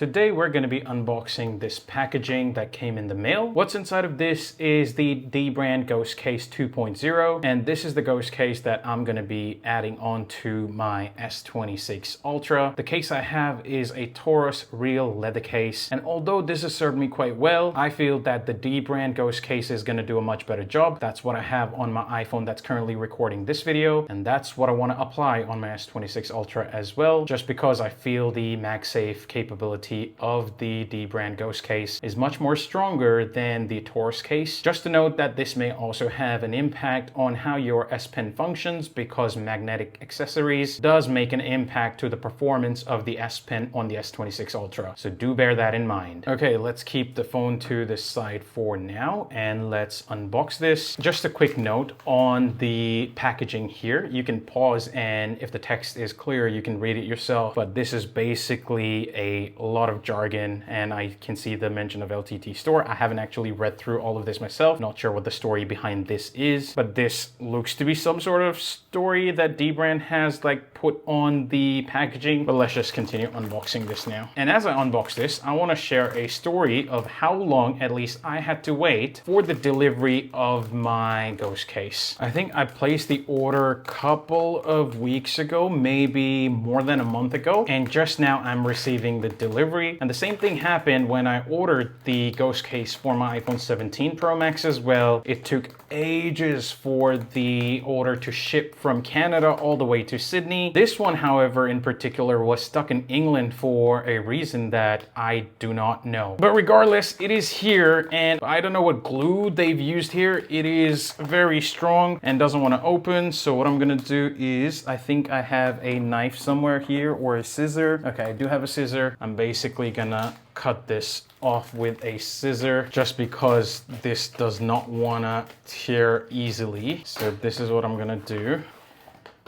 Today we're going to be unboxing this packaging that came in the mail. What's inside of this is the dbrand Ghost Case 2.0, and this is the Ghost Case that I'm going to be adding onto my S26 Ultra. The case I have is a Taurus real leather case, and although this has served me quite well, I feel that the dbrand Ghost Case is going to do a much better job. That's what I have on my iPhone that's currently recording this video, and that's what I want to apply on my S26 Ultra as well, just because I feel the MagSafe capability of the dbrand Ghost Case is much more stronger than the Taurus case. Just to note that this may also have an impact on how your S Pen functions, because magnetic accessories does make an impact to the performance of the S Pen on the S26 Ultra. So do bear that in mind. Okay, let's keep the phone to the side for now and let's unbox this. Just a quick note on the packaging here. You can pause, and if the text is clear, you can read it yourself, but this is basically a lot of jargon, and I can see the mention of LTT store. I haven't actually read through all of this myself. Not sure what the story behind this is, but this looks to be some sort of story that dbrand has like put on the packaging. But let's just continue unboxing this now. And as I unbox this, I want to share a story of how long at least I had to wait for the delivery of my Ghost Case. I think I placed the order a couple of weeks ago, maybe more than a month ago, and just now I'm receiving the delivery. And the same thing happened when I ordered the Ghost Case for my iPhone 17 Pro Max as well. It took ages for the order to ship from Canada all the way to Sydney. This one, however, in particular was stuck in England for a reason that I do not know. But regardless, it is here, and I don't know what glue they've used here. It is very strong and doesn't want to open. So what I'm gonna do is, I think I have a knife somewhere here or a scissor. Okay, I do have a scissor. I'm basically gonna cut this off with a scissor just because this does not wanna tear easily. So this is what I'm gonna do.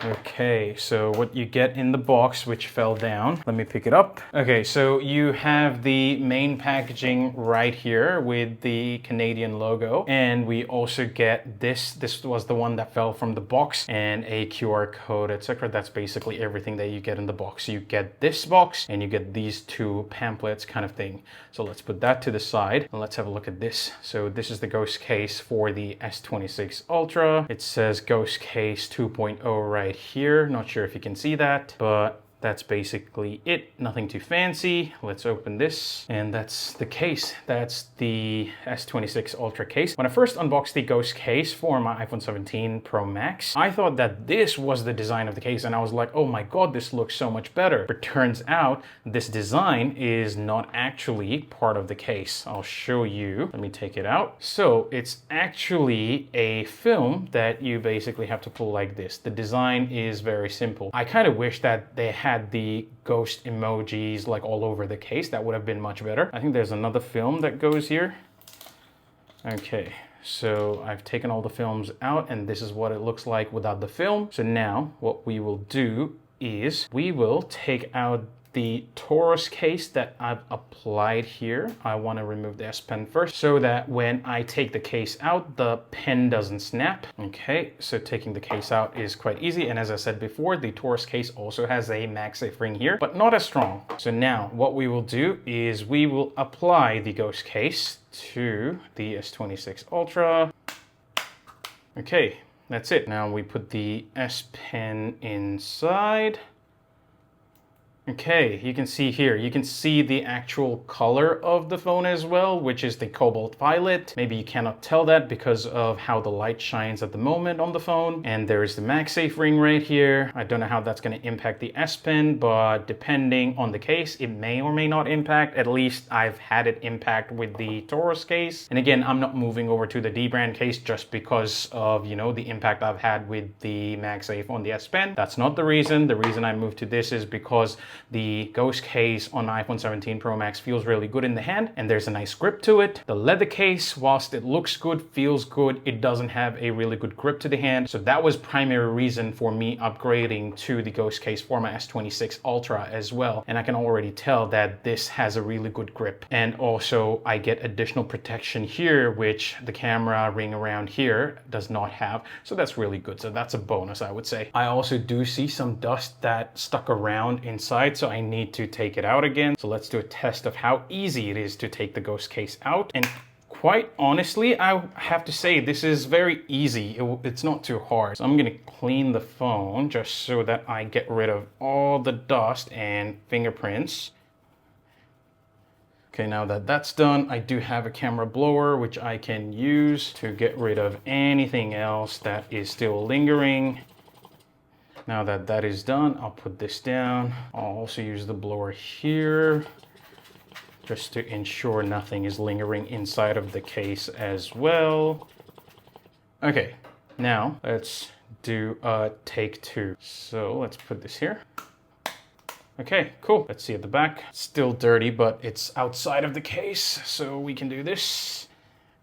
Okay, so what you get in the box, which fell down, let me pick it up. Okay, so you have the main packaging right here with the Canadian logo, and we also get this. This was the one that fell from the box, and a QR code, etc. That's basically everything that you get in the box. You get this box and you get these two pamphlets kind of thing. So let's put that to the side and let's have a look at this. So this is the Ghost Case for the S26 Ultra. It says Ghost Case 2.0 right here. Not sure if you can see that, but that's basically it. Nothing too fancy. Let's open this, and that's the case. That's the S26 Ultra case. When I first unboxed the Ghost Case for my iPhone 17 Pro Max, I thought that this was the design of the case, and I was like, oh my god, this looks so much better. But turns out this design is not actually part of the case. I'll show you. Let me take it out. So it's actually a film that you basically have to pull like this. The design is very simple. I kind of wish that they had the ghost emojis like all over the case. That would have been much better. I think there's another film that goes here. Okay, so I've taken all the films out, and this is what it looks like without the film. So now what we will do is we will take out the Taurus case that I've applied here. I want to remove the S Pen first so that when I take the case out, the pen doesn't snap. Okay, so taking the case out is quite easy. And as I said before, the Taurus case also has a MagSafe ring here, but not as strong. So now what we will do is we will apply the Ghost Case to the S26 Ultra. Okay, that's it. Now we put the S Pen inside. Okay, you can see here, you can see the actual color of the phone as well, which is the cobalt violet. Maybe you cannot tell that because of how the light shines at the moment on the phone. And there is the MagSafe ring right here. I don't know how that's going to impact the S Pen, but depending on the case, it may or may not impact. At least I've had it impact with the Taurus case. And again, I'm not moving over to the dbrand case just because of, you know, the impact I've had with the MagSafe on the S Pen. That's not the reason. The reason I moved to this is because the Ghost Case on iPhone 17 Pro Max feels really good in the hand, and there's a nice grip to it. The leather case, whilst it looks good, feels good, it doesn't have a really good grip to the hand. So that was primary reason for me upgrading to the Ghost Case for my S26 Ultra as well. And I can already tell that this has a really good grip. And also I get additional protection here, which the camera ring around here does not have. So that's really good. So that's a bonus, I would say. I also do see some dust that stuck around inside inside, so I need to take it out again. So let's do a test of how easy it is to take the ghost case out. And quite honestly, I have to say this is very easy. It's not too hard. So I'm gonna clean the phone just so that I get rid of all the dust and fingerprints. Okay, now that that's done, I do have a camera blower which I can use to get rid of anything else that is still lingering. Now that that is done, I'll put this down. I'll also use the blower here just to ensure nothing is lingering inside of the case as well. Okay, now let's do take two. So let's put this here. Okay, cool. Let's see at the back. Still dirty, but it's outside of the case, so we can do this.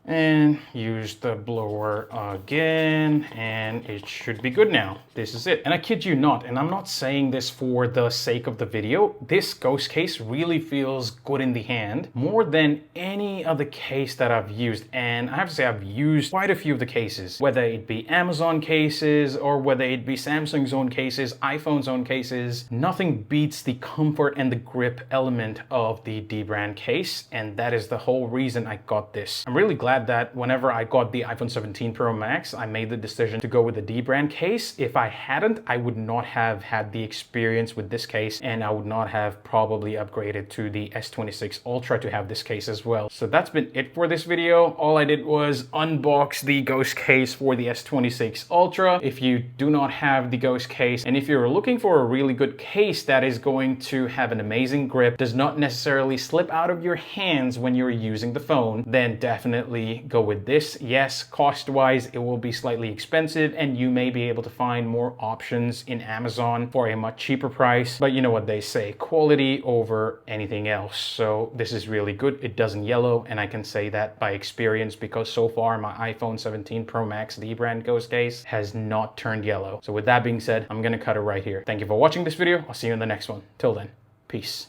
And use the blower again, and it should be good now. This is it. And I kid you not, and I'm not saying this for the sake of the video, this ghost case really feels good in the hand, more than any other case that I've used. And I have to say I've used quite a few of the cases, whether it be Amazon cases or whether it be Samsung's own cases, iPhone's own cases. Nothing beats the comfort and the grip element of the dbrand case, and that is the whole reason I got this. I'm really glad that whenever I got the iPhone 17 Pro Max, I made the decision to go with the dbrand case. If I hadn't, I would not have had the experience with this case, and I would not have probably upgraded to the S26 Ultra to have this case as well. So that's been it for this video. All I did was unbox the ghost case for the S26 Ultra. If you do not have the ghost case, and if you're looking for a really good case that is going to have an amazing grip, does not necessarily slip out of your hands when you're using the phone, then definitely go with this. Yes, cost-wise, it will be slightly expensive, and you may be able to find more options in Amazon for a much cheaper price, but you know what they say, quality over anything else. So this is really good. It doesn't yellow, and I can say that by experience because so far my iPhone 17 Pro Max dbrand ghost case has not turned yellow. So with that being said, I'm gonna cut it right here. Thank you for watching this video. I'll see you in the next one. Till then, peace.